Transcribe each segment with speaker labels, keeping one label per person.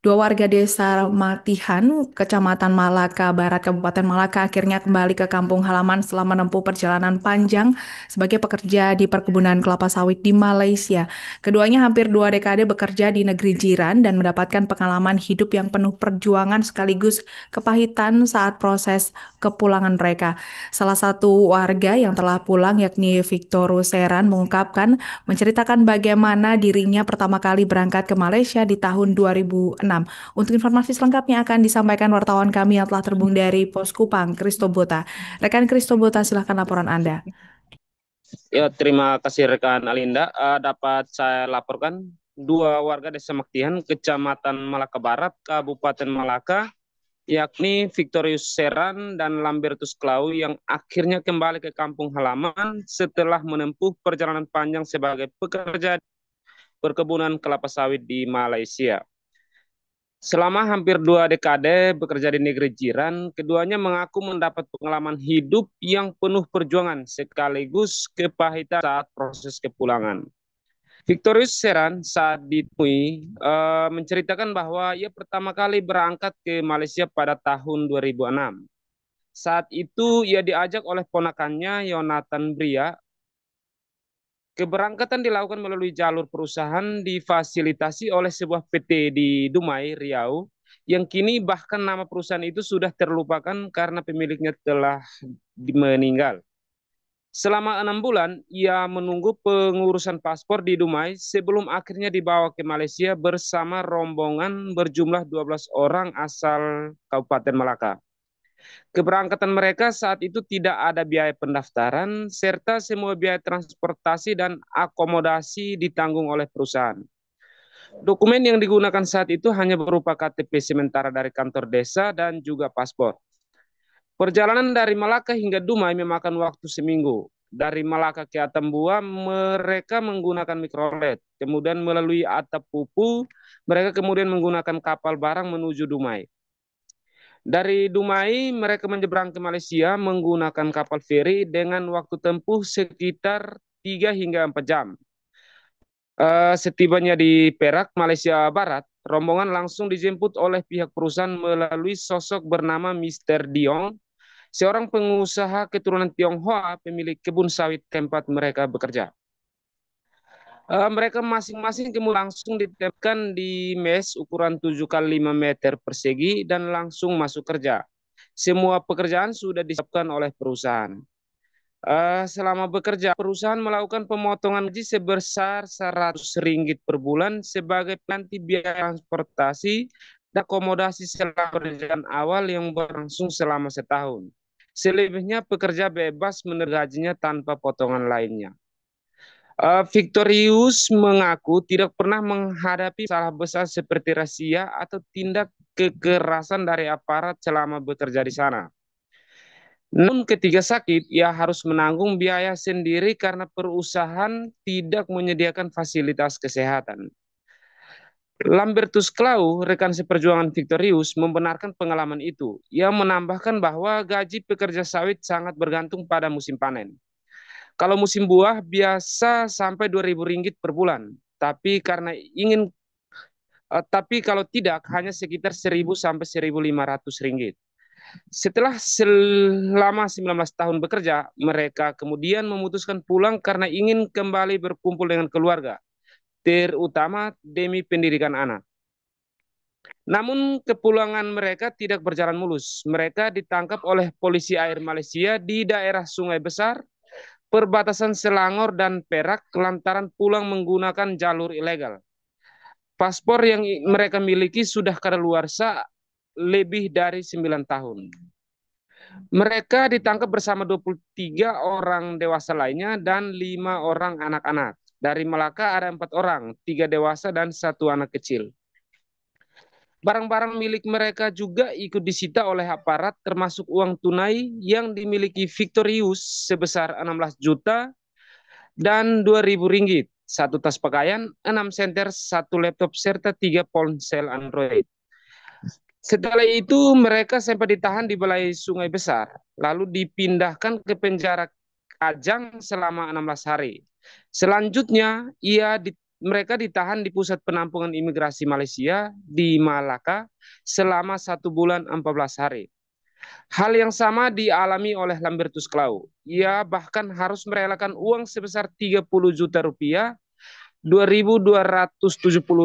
Speaker 1: Dua warga desa Matihan, Kecamatan Malaka Barat, Kabupaten Malaka akhirnya kembali ke kampung halaman setelah menempuh perjalanan panjang sebagai pekerja di perkebunan kelapa sawit di Malaysia. Keduanya hampir 2 dekade bekerja di negeri jiran dan mendapatkan pengalaman hidup yang penuh perjuangan sekaligus kepahitan saat proses kepulangan mereka. Salah satu warga yang telah pulang yakni Victor Seran menceritakan bagaimana dirinya pertama kali berangkat ke Malaysia di tahun 2006. Untuk informasi selengkapnya akan disampaikan wartawan kami yang telah terhubung dari Pos Kupang, Kristo Bota. Rekan Kristo Bota, silahkan laporan Anda.
Speaker 2: Ya, terima kasih rekan Alinda. Dapat saya laporkan dua warga desa Maktihan, Kecamatan Malaka Barat, Kabupaten Malaka, yakni Victorius Seran dan Lambertus Klau yang akhirnya kembali ke kampung halaman setelah menempuh perjalanan panjang sebagai pekerja perkebunan kelapa sawit di Malaysia. Selama hampir 2 dekade bekerja di negeri jiran, keduanya mengaku mendapat pengalaman hidup yang penuh perjuangan sekaligus kepahitan saat proses kepulangan. Victorius Seran saat ditemui menceritakan bahwa ia pertama kali berangkat ke Malaysia pada tahun 2006. Saat itu ia diajak oleh ponakannya Yonatan Bria. Keberangkatan dilakukan melalui jalur perusahaan difasilitasi oleh sebuah PT di Dumai, Riau, yang kini bahkan nama perusahaan itu sudah terlupakan karena pemiliknya telah meninggal. Selama 6 bulan, ia menunggu pengurusan paspor di Dumai sebelum akhirnya dibawa ke Malaysia bersama rombongan berjumlah 12 orang asal Kabupaten Malaka. Keberangkatan mereka saat itu tidak ada biaya pendaftaran, serta semua biaya transportasi dan akomodasi ditanggung oleh perusahaan. Dokumen yang digunakan saat itu hanya berupa KTP sementara dari kantor desa dan juga paspor. Perjalanan dari Malaka hingga Dumai memakan waktu seminggu. Dari Malaka ke Atambua, mereka menggunakan mikrolet. Kemudian melalui Atap Pupu, mereka kemudian menggunakan kapal barang menuju Dumai. Dari Dumai, mereka menyeberang ke Malaysia menggunakan kapal feri dengan waktu tempuh sekitar 3 hingga 4 jam. Setibanya di Perak, Malaysia Barat, rombongan langsung dijemput oleh pihak perusahaan melalui sosok bernama Mr. Diong, seorang pengusaha keturunan Tionghoa pemilik kebun sawit tempat mereka bekerja. Mereka masing-masing kemudian langsung ditempatkan di mes ukuran 7 kali 5 meter persegi dan langsung masuk kerja. Semua pekerjaan sudah disiapkan oleh perusahaan. Selama bekerja, perusahaan melakukan pemotongan gaji sebesar RM100 per bulan sebagai pengganti biaya transportasi dan akomodasi selama pekerjaan awal yang berlangsung selama setahun. Selebihnya pekerja bebas menerima gajinya tanpa potongan lainnya. Victorius mengaku tidak pernah menghadapi salah besar seperti razia atau tindak kekerasan dari aparat selama bekerja di sana. Namun ketika sakit, ia harus menanggung biaya sendiri karena perusahaan tidak menyediakan fasilitas kesehatan. Lambertus Klau, rekan seperjuangan Victorius, membenarkan pengalaman itu. Ia menambahkan bahwa gaji pekerja sawit sangat bergantung pada musim panen. Kalau musim buah biasa sampai RM2.000 per bulan, tapi kalau tidak hanya sekitar RM1.000 sampai RM1.500. Selama 19 tahun bekerja, mereka kemudian memutuskan pulang karena ingin kembali berkumpul dengan keluarga, terutama demi pendidikan anak. Namun kepulangan mereka tidak berjalan mulus. Mereka ditangkap oleh polisi air Malaysia di daerah Sungai Besar, perbatasan Selangor dan Perak lantaran pulang menggunakan jalur ilegal. Paspor yang mereka miliki sudah kadaluarsa lebih dari 9 tahun. Mereka ditangkap bersama 23 orang dewasa lainnya dan 5 orang anak-anak. Dari Melaka ada 4 orang, 3 dewasa dan 1 anak kecil. Barang-barang milik mereka juga ikut disita oleh aparat termasuk uang tunai yang dimiliki Victorius sebesar 16 juta dan RM2.000, 1 tas pakaian, 6 senter, 1 laptop, serta 3 ponsel Android. Setelah itu mereka sempat ditahan di Balai Sungai Besar, lalu dipindahkan ke penjara Kajang selama 16 hari. Selanjutnya ia mereka ditahan di pusat penampungan imigrasi Malaysia di Malaka selama 1 bulan 14 hari. Hal yang sama dialami oleh Lambertus Klau. Ia bahkan harus merelakan uang sebesar 30 juta rupiah, 2.270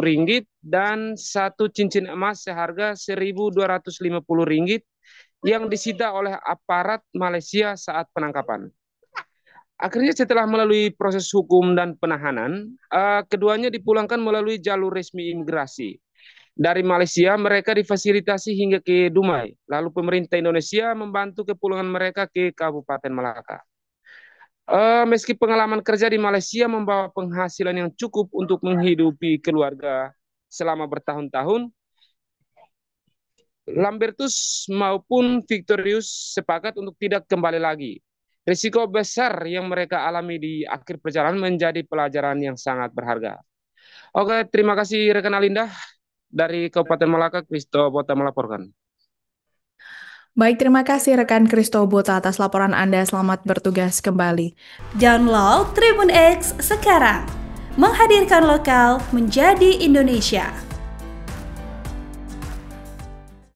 Speaker 2: ringgit, dan satu cincin emas seharga 1.250 ringgit yang disita oleh aparat Malaysia saat penangkapan. Akhirnya setelah melalui proses hukum dan penahanan, keduanya dipulangkan melalui jalur resmi imigrasi. Dari Malaysia, mereka difasilitasi hingga ke Dumai. Lalu pemerintah Indonesia membantu kepulangan mereka ke Kabupaten Malaka. Meski pengalaman kerja di Malaysia membawa penghasilan yang cukup untuk menghidupi keluarga selama bertahun-tahun, Lambertus maupun Victorius sepakat untuk tidak kembali lagi. Risiko besar yang mereka alami di akhir perjalanan menjadi pelajaran yang sangat berharga. Oke, terima kasih rekan Alinda. Dari Kabupaten Malaka, Kristo Bota melaporkan.
Speaker 1: Baik, terima kasih rekan Kristo Bota atas laporan Anda. Selamat bertugas kembali.
Speaker 3: Download Tribun X sekarang. Menghadirkan lokal menjadi Indonesia.